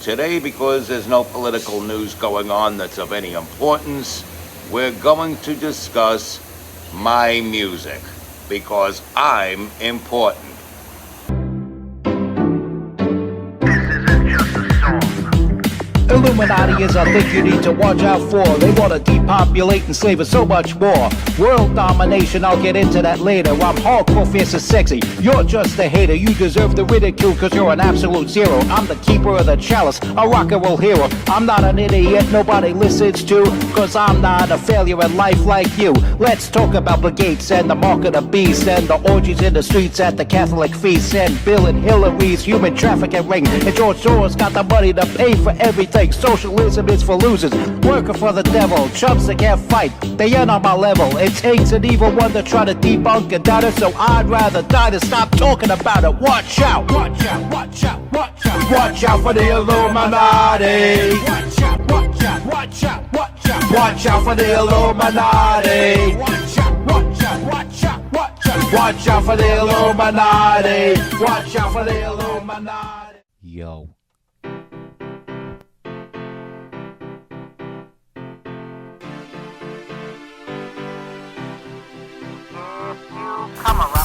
Today, because there's no political news going on that's of any importance, we're going to discuss my music because I'm important. Illuminati is a thing you need to watch out for. They want to depopulate and slave us so much more. World domination, I'll get into that later. I'm hardcore, fierce and sexy. You're just a hater. You deserve the ridicule because you're an absolute zero. I'm the keeper of the chalice, a rock and roll hero. I'm not an idiot nobody listens to because I'm not a failure in life like you. Let's talk about Bill Gates and the mark of the beast and the orgies in the streets at the Catholic feasts and Bill and Hillary's human trafficking ring. And George Soros got the money to pay for everything. Socialism is for losers, working for the devil, chumps that can't fight, they ain't on my level. It takes an evil one to try to debunk and doubt it, so I'd rather die than stop talking about it. Watch out, watch out, watch out, watch out. Watch out for the Illuminati. Watch out, watch out, watch out, watch out. Watch out for the Illuminati. Watch out, watch out, watch out, watch out. Watch out for the Illuminati. Watch out for the Illuminati. Yo.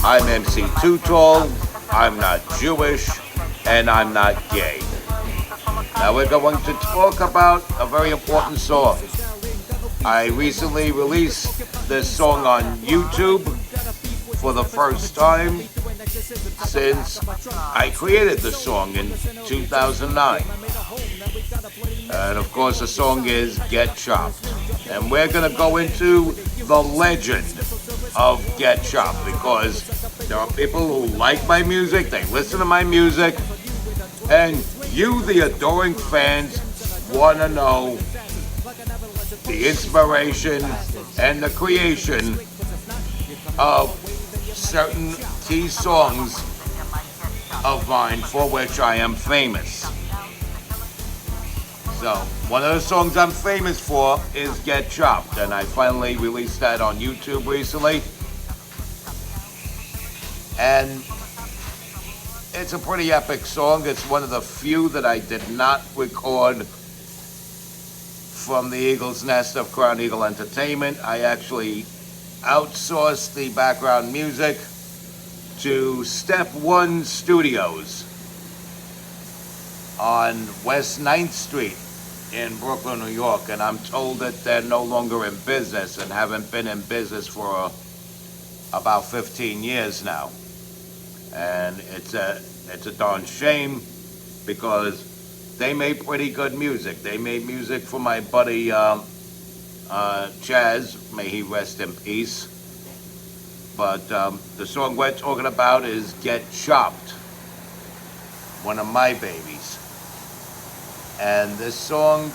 I'm MC Too Tall, I'm not Jewish, and I'm not gay. Now we're going to talk about a very important song. I recently released this song on YouTube for the first time since I created the song in 2009. And of course the song is Get Chopped. And we're going to go into the legend of Get Chopped because there are people who like my music, they listen to my music, and you, the adoring fans, want to know the inspiration and the creation of certain key songs of mine for which I am famous. So, one of the songs I'm famous for is Get Chopped, and I finally released that on YouTube recently. And it's a pretty epic song. It's one of the few that I did not record from the Eagle's Nest of Crown Eagle Entertainment. I actually outsourced the background music to Step One Studios on West 9th Street in Brooklyn, New York, and I'm told that they're no longer in business and haven't been in business for about 15 years now. And it's a darn shame because they made pretty good music. They made music for my buddy Chaz, may he rest in peace. But the song we're talking about is Get Chopped, one of my babies. And this song,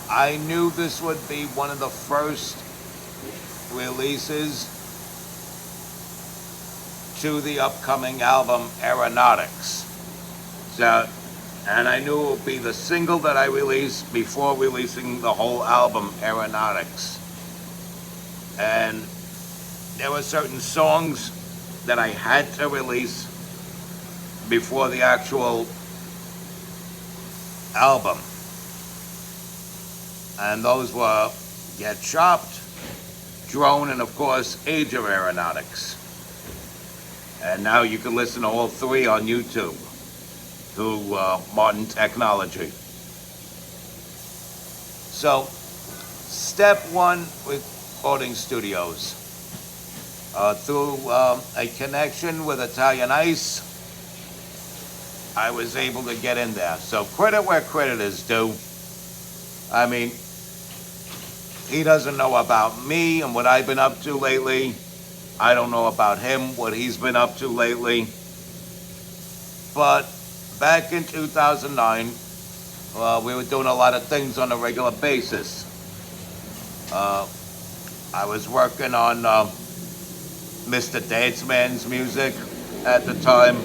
I knew this would be one of the first releases to the upcoming album Aeronautics. So, and I knew it would be the single that I released before releasing the whole album Aeronautics. And there were certain songs that I had to release before the actual album, and those were Get Chopped, Drone, and of course Age of Aeronautics. And now you can listen to all three on YouTube through modern technology. So, Step One Recording Studios, through a connection with Italian Ice, I was able to get in there. So credit where credit is due. I mean, he doesn't know about me and what I've been up to lately. I don't know about him, what he's been up to lately. But back in 2009, we were doing a lot of things on a regular basis. I was working on Mr. Dance Man's music at the time.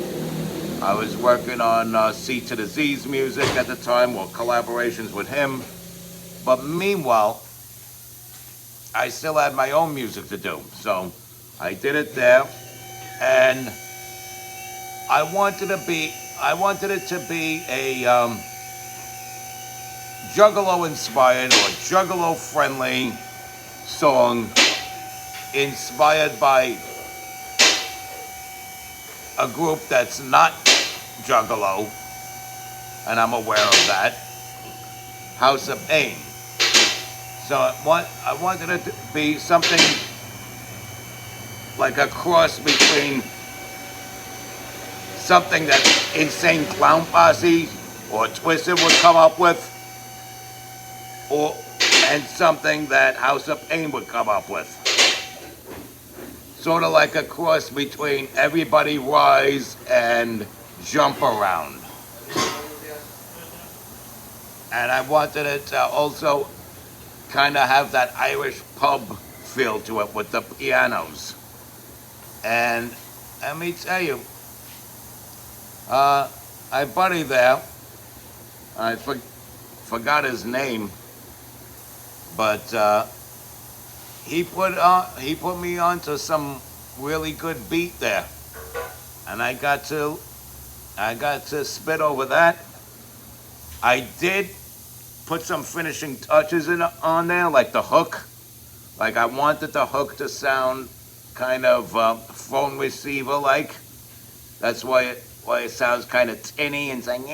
I was working on C to the Z's music at the time, or collaborations with him. But meanwhile, I still had my own music to do. So I did it there, and I wanted to be I wanted it to be a Juggalo inspired or Juggalo friendly song inspired by a group that's not Juggalo, and I'm aware of that, House of Pain. So I wanted it to be something like a cross between something that Insane Clown Posse or Twisted would come up with, and something that House of Pain would come up with. Sort of like a cross between Everybody Rise and Jump Around. And I wanted it to also kind of have that Irish pub feel to it with the pianos. And let me tell you, my buddy there, I forgot his name, but he put me onto some really good beat there, and I got to spit over that. I did put some finishing touches on there, like the hook. Like I wanted the hook to sound kind of phone receiver like. That's why it sounds kind of tinny and saying,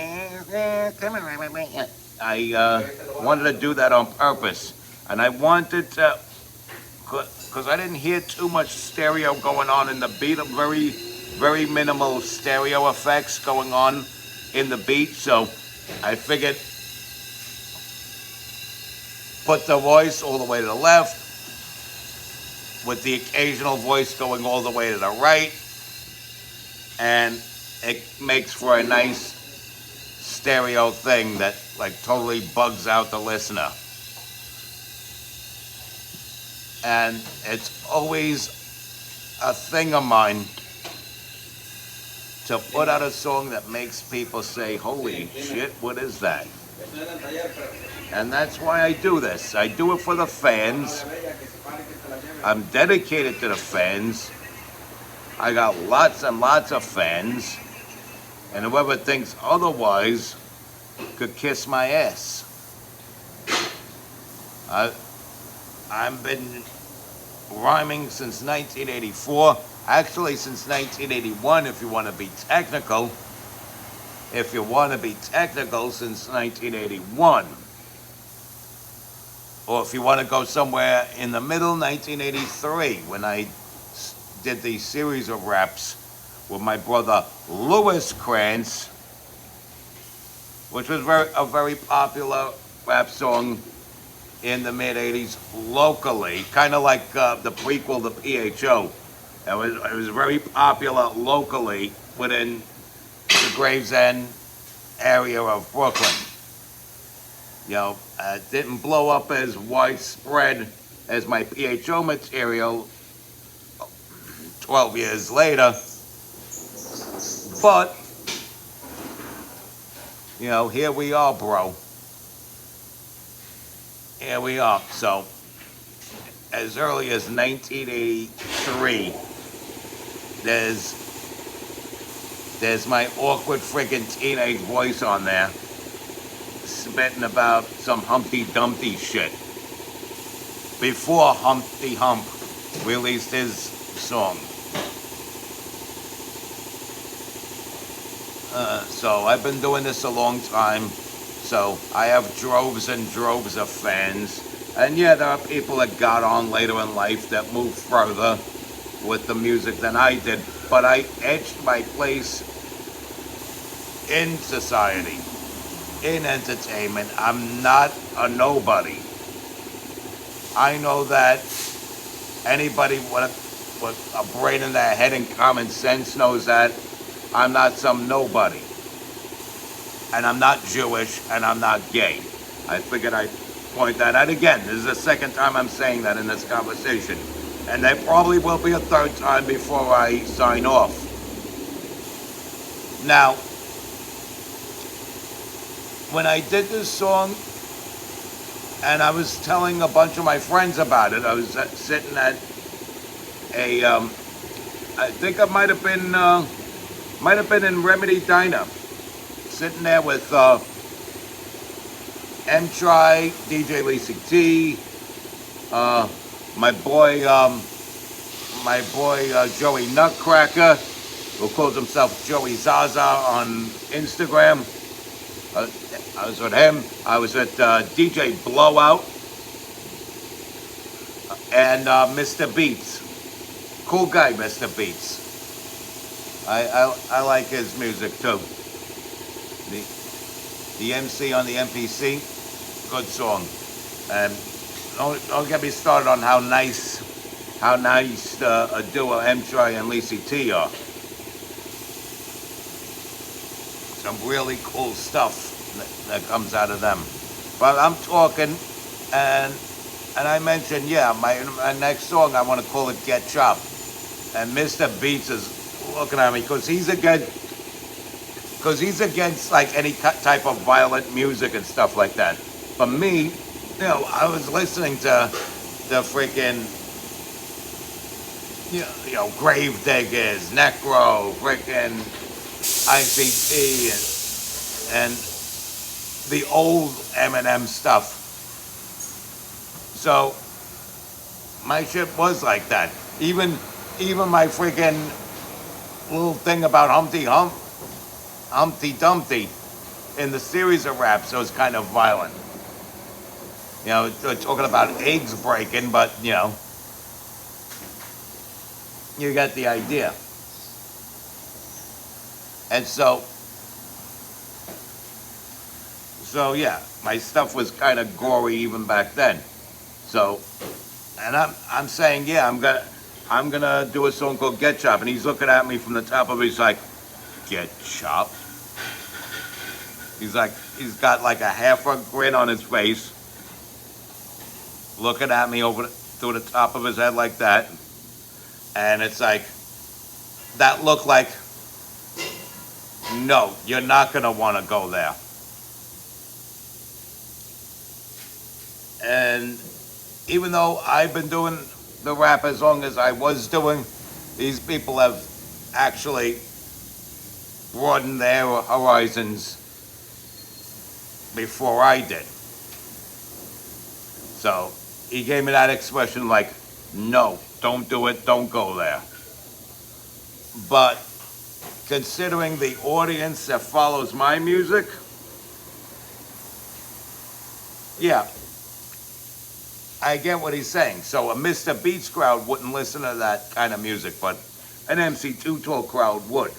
I wanted to do that on purpose. And I wanted to, because I didn't hear too much stereo going on in the beat, very, very minimal stereo effects going on in the beat. So I figured put the voice all the way to the left, with the occasional voice going all the way to the right, and it makes for a nice stereo thing that like totally bugs out the listener. And it's always a thing of mine to put out a song that makes people say, holy shit, what is that? And that's why I do this. I do it for the fans. I'm dedicated to the fans. I got lots and lots of fans. And whoever thinks otherwise could kiss my ass. I've been rhyming since 1984. Actually, since 1981, if you want to be technical. If you want to be technical, since 1981. Or if you want to go somewhere in the middle, 1983, when I did the series of raps with my brother Louis Krantz, which was a very popular rap song in the mid-'80s locally, kind of like the prequel to PHO. It was very popular locally within the Gravesend area of Brooklyn. You know, it didn't blow up as widespread as my PHO material 12 years later, but, you know, here we are, bro. Here we are. So, as early as 1983, there's my awkward friggin' teenage voice on there, spitting about some Humpty Dumpty shit. Before Humpty Hump released his song. So I've been doing this a long time. So I have droves and droves of fans. And yeah, there are people that got on later in life that moved further with the music than I did. But I edged my place in society, in entertainment. I'm not a nobody. I know that anybody with a brain in their head and common sense knows that I'm not some nobody. And I'm not Jewish, and I'm not gay. I figured I'd point that out again. This is the second time I'm saying that in this conversation. And there probably will be a third time before I sign off. Now, when I did this song, and I was telling a bunch of my friends about it, I was sitting at I think I might have been in Remedy Diner sitting there with M-Try, DJ Lacey T, my boy Joey Nutcracker, who calls himself Joey Zaza on Instagram. I was with him. I was at DJ Blowout and Mr. Beats. Cool guy, Mr. Beats. I like his music too. The MC on the MPC, good song. And don't get me started on how nice a duo M-Try and Lacey T are. Some really cool stuff that comes out of them. But I'm talking, and I mentioned, yeah, my next song, I want to call it Get Chopped. And Mr. Beats is looking at me because he's against like any type of violent music and stuff like that. For me, you know, I was listening to the freaking, you know, Gravediggers, Necro, freaking ICP, and the old Eminem stuff. So my shit was like that. Even my freaking little thing about Humpty Dumpty in the series of raps was kind of violent. You know, they're talking about eggs breaking, but you know, you got the idea. And so yeah, my stuff was kind of gory even back then. So, and I'm saying, yeah, I'm gonna do a song called Get Chopped, and he's looking at me from the top of it. He's like, Get Chopped? He's got like a half a grin on his face, looking at me through the top of his head like that, and it's like, that looked like, no, you're not gonna want to go there. And even though I've been doing the rap as long as I was doing, these people have actually broadened their horizons before I did. So he gave me that expression like, no, don't do it, don't go there. But considering the audience that follows my music, yeah, I get what he's saying. So a Mr. Beats crowd wouldn't listen to that kind of music, but an MC Too Tall crowd would.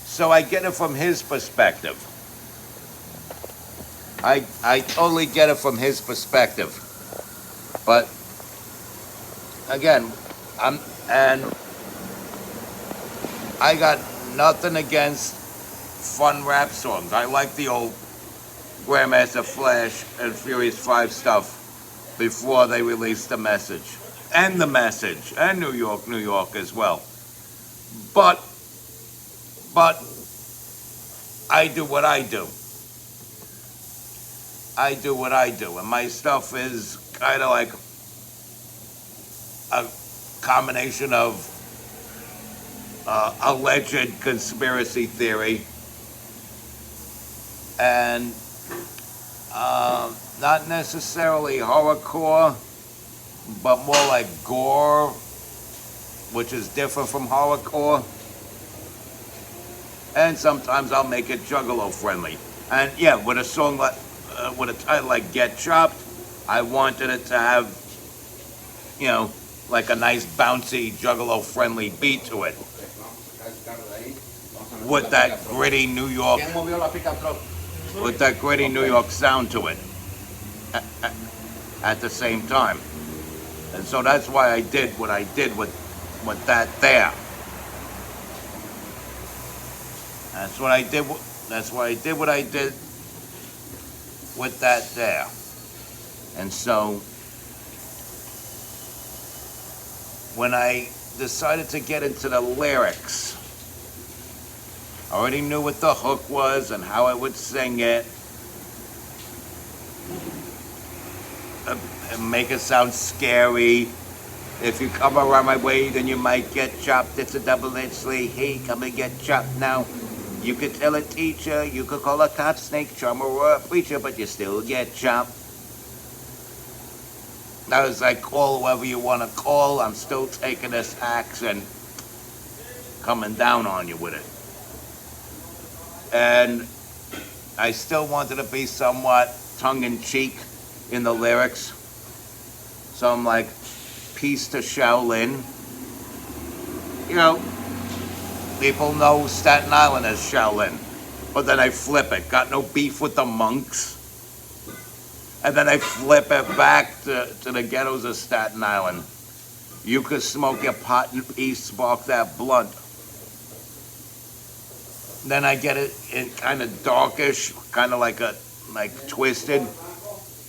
So I get it from his perspective. I totally get it from his perspective. But again, I got nothing against fun rap songs. I like the old Grandmaster Flash and Furious 5 stuff before they released The Message. And The Message. And New York, New York as well. But I do what I do. I do what I do. And my stuff is kind of like a combination of alleged conspiracy theory and not necessarily horrorcore, but more like gore, which is different from horrorcore. And sometimes I'll make it Juggalo friendly. And yeah, with a song like, with a title like Get Chopped, I wanted it to have, you know, like a nice bouncy Juggalo friendly beat to it. With that gritty New York sound to it at the same time. And so that's why I did what I did with that there. That's why I did what I did with that there. And so when I decided to get into the lyrics, I already knew what the hook was and how I would sing it. And make it sound scary. If you come around my way, then you might get chopped. It's a double-edged sword. Hey, come and get chopped now. You could tell a teacher, you could call a cop snake charmer or a preacher, but you still get chopped. That was like, call whoever you want to call. I'm still taking this axe and coming down on you with it. And I still wanted to be somewhat tongue-in-cheek in the lyrics. So I'm like, peace to Shaolin. You know, people know Staten Island as Shaolin. But then I flip it. Got no beef with the monks. And then I flip it back to the ghettos of Staten Island. You could smoke your pot in peace, spark that blunt. Then I get it in kind of darkish, kind of like twisted.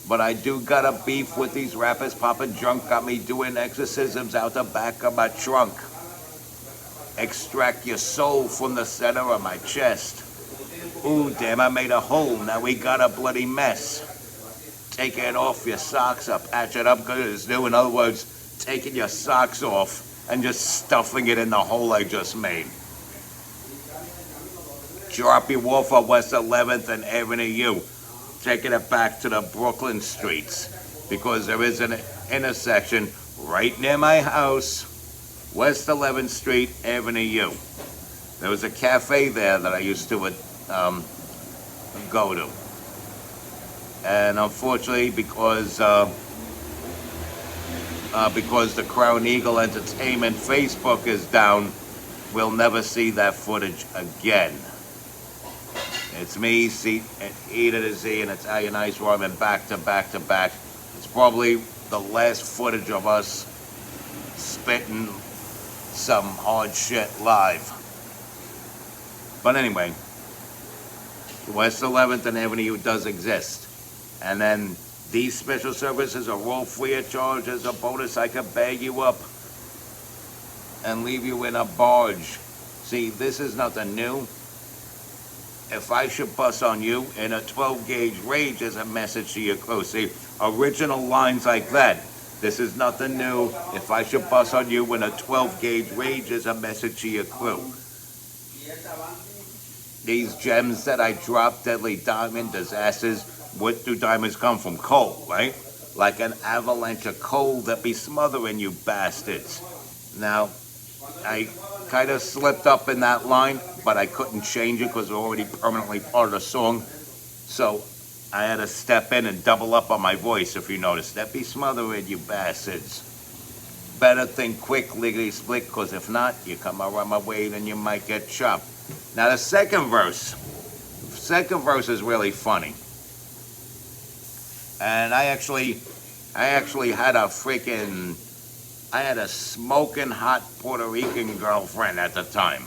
But I do got a beef with these rappers. Papa Drunk got me doing exorcisms out the back of my trunk. Extract your soul from the center of my chest. Ooh, damn, I made a hole. Now we got a bloody mess. Take it off your socks up, patch it up good as new. In other words, taking your socks off and just stuffing it in the hole I just made. Drop you off on West 11th and Avenue U. Taking it back to the Brooklyn streets. Because there is an intersection right near my house, West 11th Street, Avenue U. There was a cafe there that I used to go to. And unfortunately, because the Crown Eagle Entertainment Facebook is down, we'll never see that footage again. It's me, E to the Z, and Italian Ice Rhyme, back to back to back. It's probably the last footage of us spitting some hard shit live. But anyway, West 11th and Avenue does exist. And then these special services are all free of charge. As a bonus, I could bag you up and leave you in a barge. See, this is nothing new. If I should bust on you in a 12-gauge rage as a message to your crew. See, original lines like that. This is nothing new. If I should bust on you in a 12-gauge rage as a message to your crew. These gems that I drop, deadly diamond disasters. What do diamonds come from? Coal, right? Like an avalanche of coal that be smothering you bastards. Now, I kind of slipped up in that line, but I couldn't change it because it was already permanently part of the song. So I had to step in and double up on my voice, if you notice. That be smothering you bastards. Better think quick, legally split, because if not, you come around my way, then you might get chopped. Now the second verse is really funny. And I actually had a smoking hot Puerto Rican girlfriend at the time.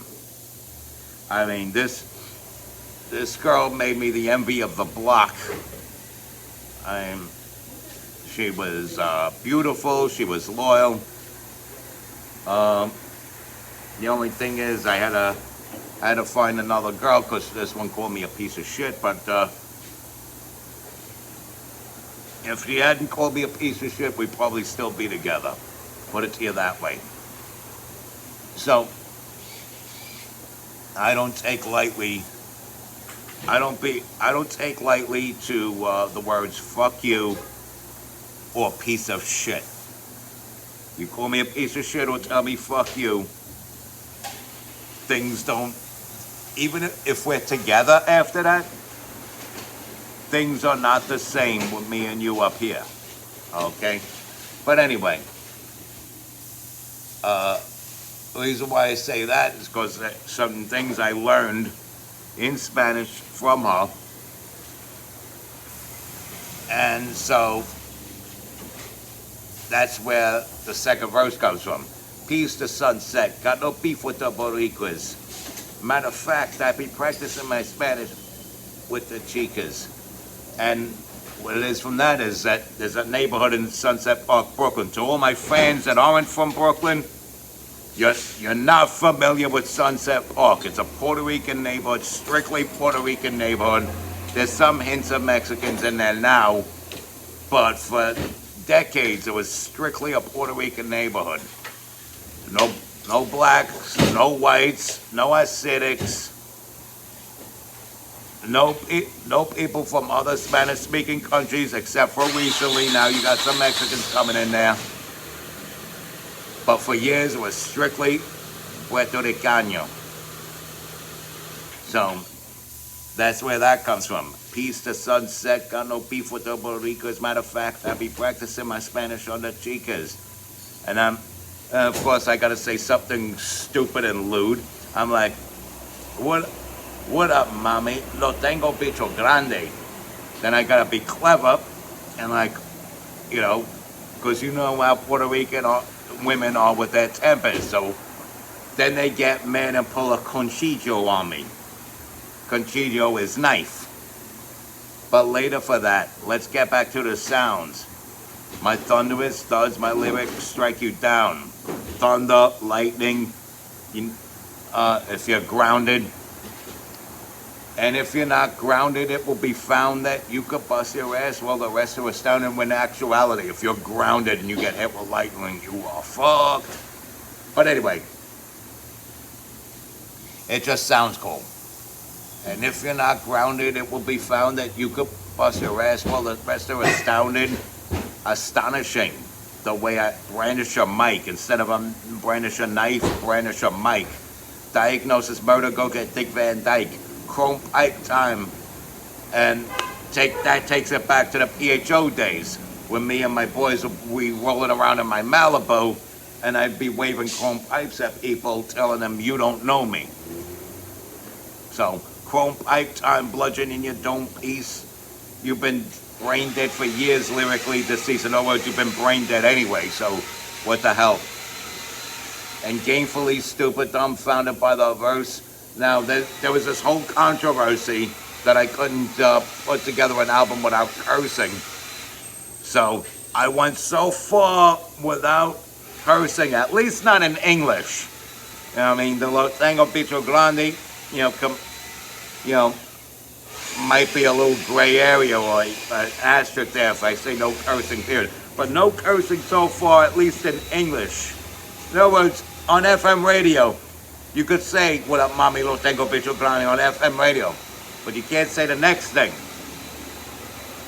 I mean, this girl made me the envy of the block. She was beautiful, she was loyal. The only thing is I had to find another girl because this one called me a piece of shit, but if she hadn't called me a piece of shit, we'd probably still be together. Put it to you that way. So, I don't take lightly to the words fuck you or piece of shit. You call me a piece of shit or tell me fuck you, things don't, even if we're together after that, things are not the same with me and you up here, okay? But anyway, the reason why I say that is because some things I learned in Spanish from her, and so that's where the second verse comes from. Peace to sunset, got no beef with the Boricuas. Matter of fact, I be practicing my Spanish with the chicas. And what it is from that is that there's a neighborhood in Sunset Park, Brooklyn. To all my fans that aren't from Brooklyn, you're not familiar with Sunset Park. It's a Puerto Rican neighborhood, strictly Puerto Rican neighborhood. There's some hints of Mexicans in there now, but for decades it was strictly a Puerto Rican neighborhood. No blacks, no whites, no Hasidics, no people from other Spanish-speaking countries except for recently. Now you got some Mexicans coming in there. But for years it was strictly Puerto Ricano. So that's where that comes from. Peace to sunset, got no beef with the Puerto Rico. As a matter of fact, I'll be practicing my Spanish on the chicas. And of course, I gotta say something stupid and lewd. I'm like, what up, mami? Lo tengo bicho grande. Then I gotta be clever and like, because you know how Puerto Rican women are with their tempers. So then they get mad and pull a conchillo on me. Conchillo is knife. But later for that, let's get back to the sounds. My thunderous thuds, my lyrics strike you down. Thunder, lightning, if you're grounded. And if you're not grounded, it will be found that you could bust your ass while the rest are astounded. When in actuality, if you're grounded and you get hit with lightning, you are fucked. But anyway, it just sounds cool. And if you're not grounded, it will be found that you could bust your ass while the rest are astounded. Astonishing the way I brandish a mic. Instead of brandish a knife, brandish a mic. Diagnosis murder, go get Dick Van Dyke. Chrome pipe time. And that takes it back to the PHO days when me and my boys would be rolling around in my Malibu and I'd be waving chrome pipes at people telling them you don't know me. So, chrome pipe time, bludgeoning your dome piece. You've been brain dead for years lyrically this season. In other words, you've been brain dead anyway, so what the hell? And gainfully stupid, dumbfounded by the verse. Now, there was this whole controversy that I couldn't put together an album without cursing. So, I went so far without cursing, at least not in English. I mean, the Lo Tengo Bicho Grande, might be a little gray area or an asterisk there if I say no cursing period. But no cursing so far, at least in English. In other words, on FM radio, you could say, what up, mommy, lo tengo bicho grande on FM radio. But you can't say the next thing.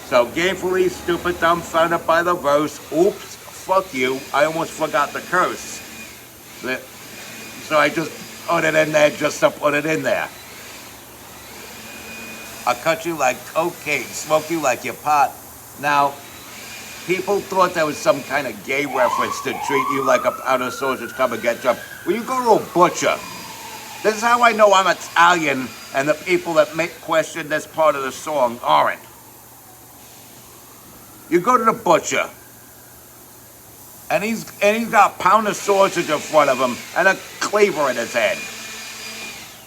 So, gainfully stupid, dumbfounded by the verse. Oops, fuck you. I almost forgot the curse. So I just put it in there just to put it in there. I'll cut you like cocaine, smoke you like your pot. Now, people thought that was some kind of gay reference to treat you like a pound of sausage, come and get you up. When you go to a butcher, this is how I know I'm Italian and the people that question this part of the song aren't. You go to the butcher, and he's got a pound of sausage in front of him and a cleaver in his hand.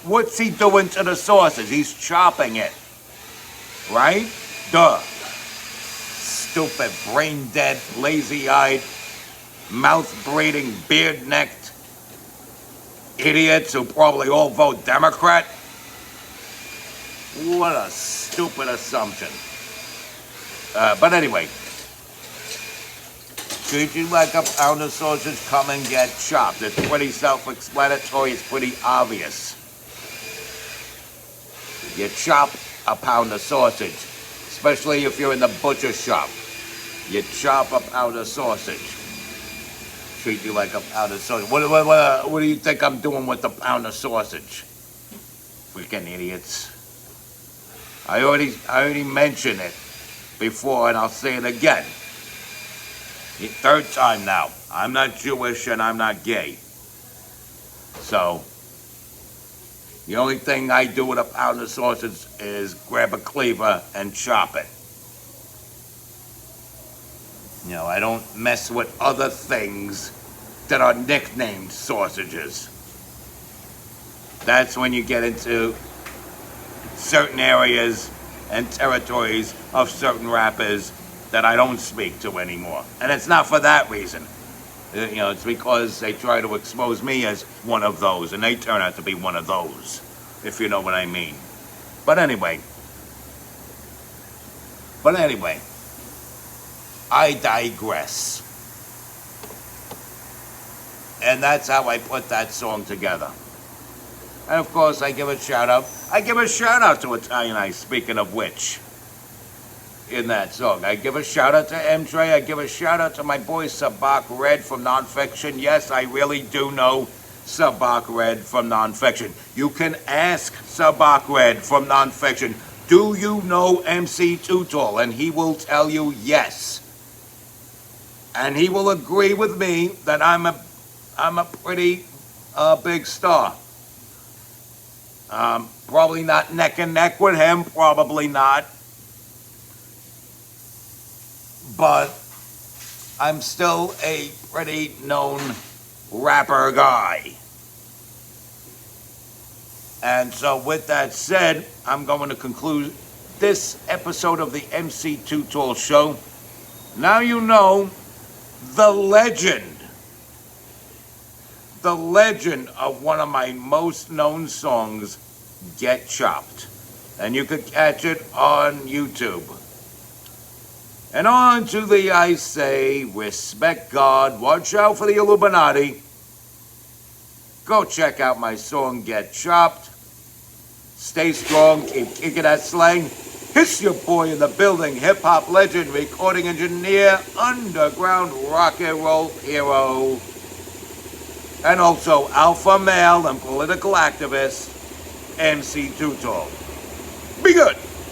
What's he doing to the sausage? He's chopping it. Right? Duh. Stupid, brain-dead, lazy-eyed, mouth-breathing, beard-necked idiots who probably all vote Democrat. What a stupid assumption. But anyway, treat you like a pound of sausage, come and get chopped. It's pretty self-explanatory, it's pretty obvious. You chop a pound of sausage, especially if you're in the butcher shop. You chop a pound of sausage. Treat you like a pound of sausage. What do you think I'm doing with the pound of sausage? Freaking idiots. I already mentioned it before, and I'll say it again. The third time now. I'm not Jewish and I'm not gay. So, the only thing I do with a pound of sausage is grab a cleaver and chop it. I don't mess with other things that are nicknamed sausages. That's when you get into certain areas and territories of certain rappers that I don't speak to anymore. And it's not for that reason. It's because they try to expose me as one of those, and they turn out to be one of those, if you know what I mean. But anyway, I digress. And that's how I put that song together. And of course, I give a shout out. I give a shout out to Italian Ice, speaking of which, in that song. I give a shout out to M. Trey. I give a shout out to my boy Sabak Red from Nonfiction. Yes, I really do know Sabak Red from Nonfiction. You can ask Sabak Red from Nonfiction, do you know MC Too Tall? And he will tell you yes. And he will agree with me that I'm a pretty big star. Probably not neck and neck with him, probably not. But I'm still a pretty known rapper guy. And so with that said, I'm going to conclude this episode of the MC Too Tall Show. Now you know the legend of one of my most known songs, Get Chopped. And you could catch it on YouTube. And on to the I say, respect God, watch out for the Illuminati. Go check out my song, Get Chopped. Stay strong, keep kicking that slang. It's your boy in the building, hip-hop legend, recording engineer, underground rock and roll hero, and also alpha male and political activist, MC Too Tall. Be good.